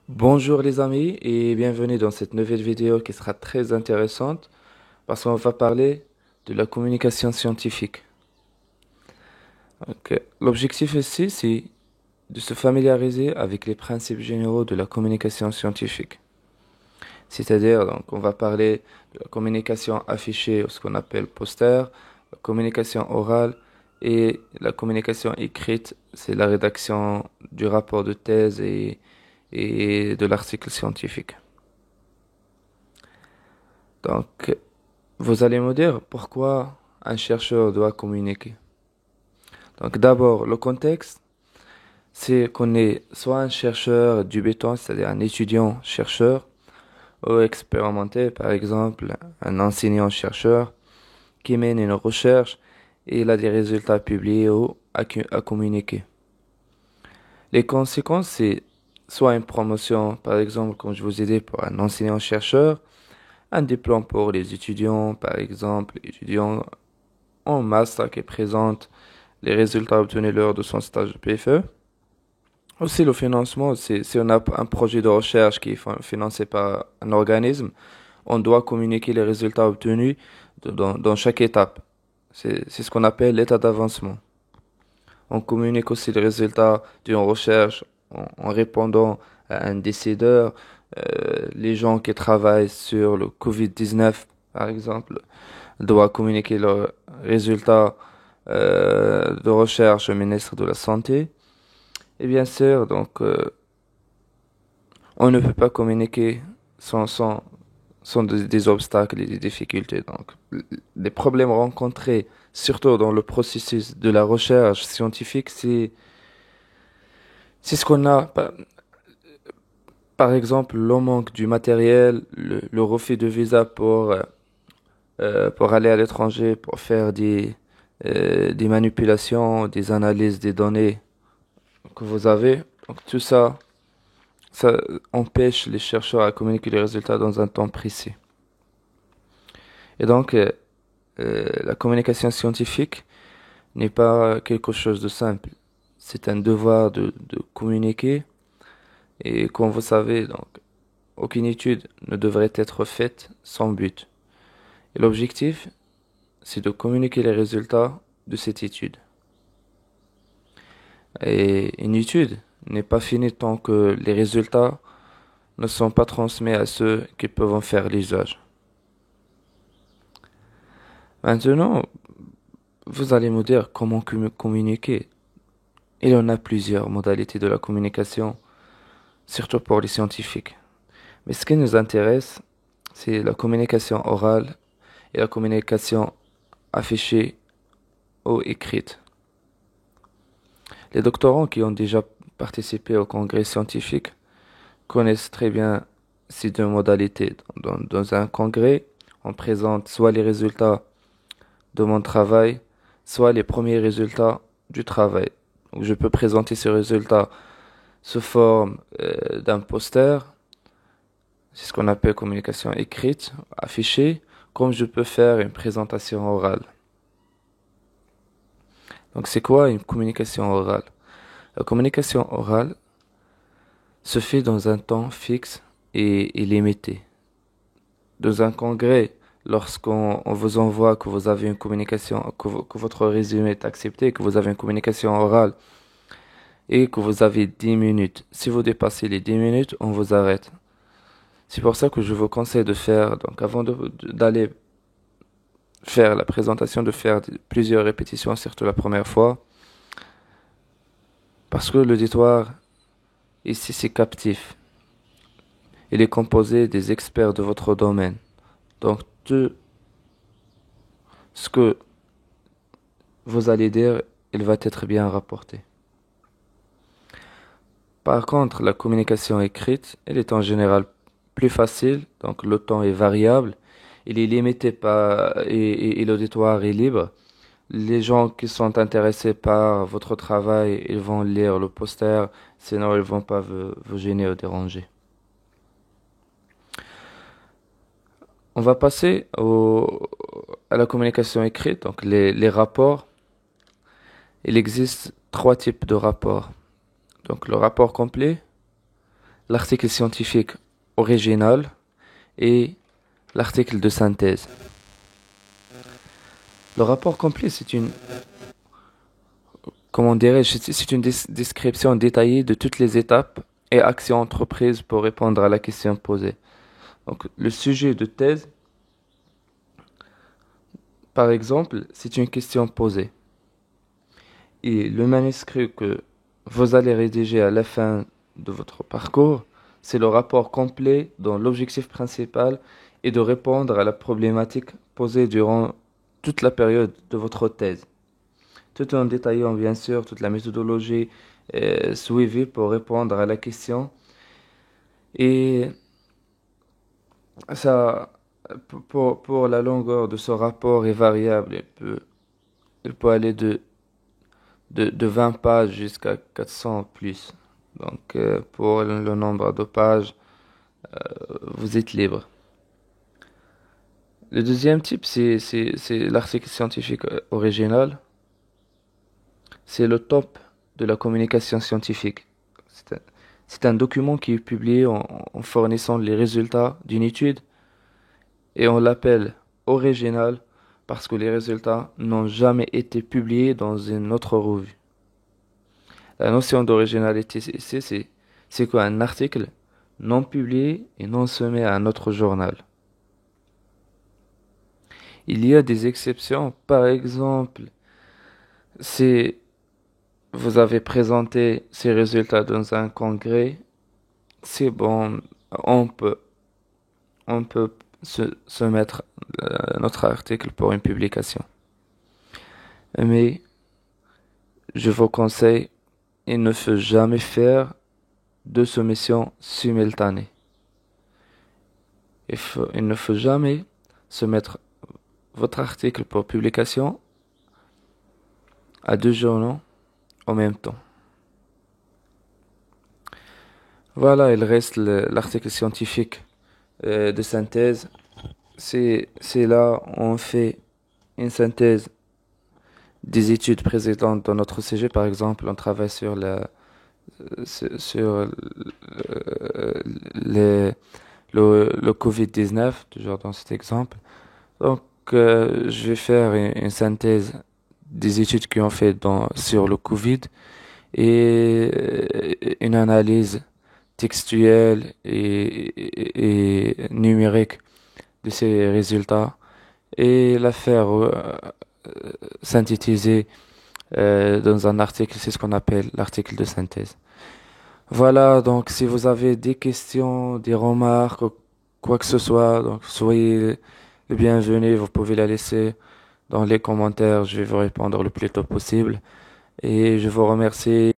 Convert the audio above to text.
Bonjour les amis et bienvenue dans cette nouvelle vidéo qui sera très intéressante parce qu'on va parler de la communication scientifique. L'objectif ici, c'est de se familiariser avec les principes généraux de la communication scientifique. C'est-à-dire, donc, on va parler de la communication affichée, ou ce qu'on appelle poster, la communication orale et la communication écrite, c'est la rédaction du rapport de thèse et de l'article scientifique. Donc, vous allez me dire pourquoi un chercheur doit communiquer. Donc d'abord, le contexte, c'est qu'on est soit un chercheur du béton, c'est-à-dire un étudiant chercheur, ou expérimenté, par exemple, un enseignant-chercheur qui mène une recherche et il a des résultats publiés ou à communiquer. Les conséquences, c'est soit une promotion, par exemple, comme je vous ai dit, pour un enseignant-chercheur, un diplôme pour les étudiants, par exemple, étudiants en master qui présente les résultats obtenus lors de son stage de PFE. Aussi, le financement, si on a un projet de recherche qui est financé par un organisme, on doit communiquer les résultats obtenus dans chaque étape. C'est ce qu'on appelle l'état d'avancement. On communique aussi les résultats d'une recherche en répondant à un décideur. Les gens qui travaillent sur le Covid-19, par exemple, doivent communiquer leurs résultats de recherche au ministre de la Santé. Et bien sûr, donc, on ne peut pas communiquer sans des obstacles et des difficultés. Donc, les problèmes rencontrés, surtout dans le processus de la recherche scientifique, c'est ce qu'on a. Par exemple, le manque du matériel, le refus de visa pour aller à l'étranger, pour faire des manipulations, des analyses des données que vous avez. Donc, tout ça, ça empêche les chercheurs à communiquer les résultats dans un temps précis. Et donc, la communication scientifique n'est pas quelque chose de simple. C'est un devoir de communiquer. Et comme vous savez, donc, aucune étude ne devrait être faite sans but. Et l'objectif, c'est de communiquer les résultats de cette étude. Et une étude n'est pas finie tant que les résultats ne sont pas transmis à ceux qui peuvent en faire l'usage. Maintenant, vous allez me dire comment communiquer. Il y en a plusieurs modalités de la communication, surtout pour les scientifiques. Mais ce qui nous intéresse, c'est la communication orale et la communication affichée ou écrite. Les doctorants qui ont déjà participé au congrès scientifique connaissent très bien ces deux modalités. Dans un congrès, on présente soit les résultats de mon travail, soit les premiers résultats du travail. Donc, je peux présenter ces résultats sous forme d'un poster, c'est ce qu'on appelle communication écrite, affichée, comme je peux faire une présentation orale. Donc c'est quoi une communication orale? La communication orale se fait dans un temps fixe et limité. Dans un congrès, lorsqu'on vous envoie que vous avez une communication, que votre résumé est accepté, que vous avez une communication orale et que vous avez 10 minutes. Si vous dépassez les 10 minutes, on vous arrête. C'est pour ça que je vous conseille de faire, donc avant d'aller faire la présentation, de faire plusieurs répétitions, surtout la première fois, parce que l'auditoire, ici, c'est captif. Il est composé des experts de votre domaine. Donc, tout ce que vous allez dire, il va être bien rapporté. Par contre, la communication écrite, elle est en général plus facile, donc le temps est variable, il est limité par, et l'auditoire est libre. Les gens qui sont intéressés par votre travail, ils vont lire le poster, sinon ils vont pas vous gêner ou déranger. On va passer à la communication écrite, donc les rapports. Il existe trois types de rapports. Donc le rapport complet, l'article scientifique original et l'article de synthèse. Le rapport complet, comment dirais-je, c'est une description détaillée de toutes les étapes et actions entreprises pour répondre à la question posée. Donc, le sujet de thèse, par exemple, c'est une question posée. Et le manuscrit que vous allez rédiger à la fin de votre parcours, c'est le rapport complet dont l'objectif principal est de répondre à la problématique posée durant toute la période de votre thèse. Tout en détaillant bien sûr toute la méthodologie suivie pour répondre à la question. Et ça, pour la longueur de ce rapport est variable. Il peut aller de 20 pages jusqu'à 400 plus. Donc, pour le nombre de pages, vous êtes libre. Le deuxième type, c'est l'article scientifique original. C'est le top de la communication scientifique. C'est un, c'est un document qui est publié en fournissant les résultats d'une étude et on l'appelle original parce que les résultats n'ont jamais été publiés dans une autre revue. La notion d'originalité ici, c'est quoi? Un article non publié et non soumis à un autre journal. Il y a des exceptions. Par exemple, si vous avez présenté ces résultats dans un congrès, c'est bon, on peut, on peut se mettre notre article pour une publication. Mais je vous conseille, il ne faut jamais faire deux soumissions simultanées. Il ne faut jamais se mettre votre article pour publication à deux journaux en même temps. Voilà, il reste l'article scientifique de synthèse. C'est là où on fait une synthèse des études précédentes dans notre sujet. Par exemple, on travaille sur les, le Covid-19, toujours dans cet exemple. Donc, je vais faire une synthèse des études qui ont fait sur le Covid et une analyse textuelle et numérique de ces résultats et la faire synthétiser dans un article, c'est ce qu'on appelle l'article de synthèse. Voilà, donc si vous avez des questions, des remarques, ou quoi que ce soit, donc soyez le bienvenu, vous pouvez la laisser dans les commentaires, je vais vous répondre le plus tôt possible et je vous remercie.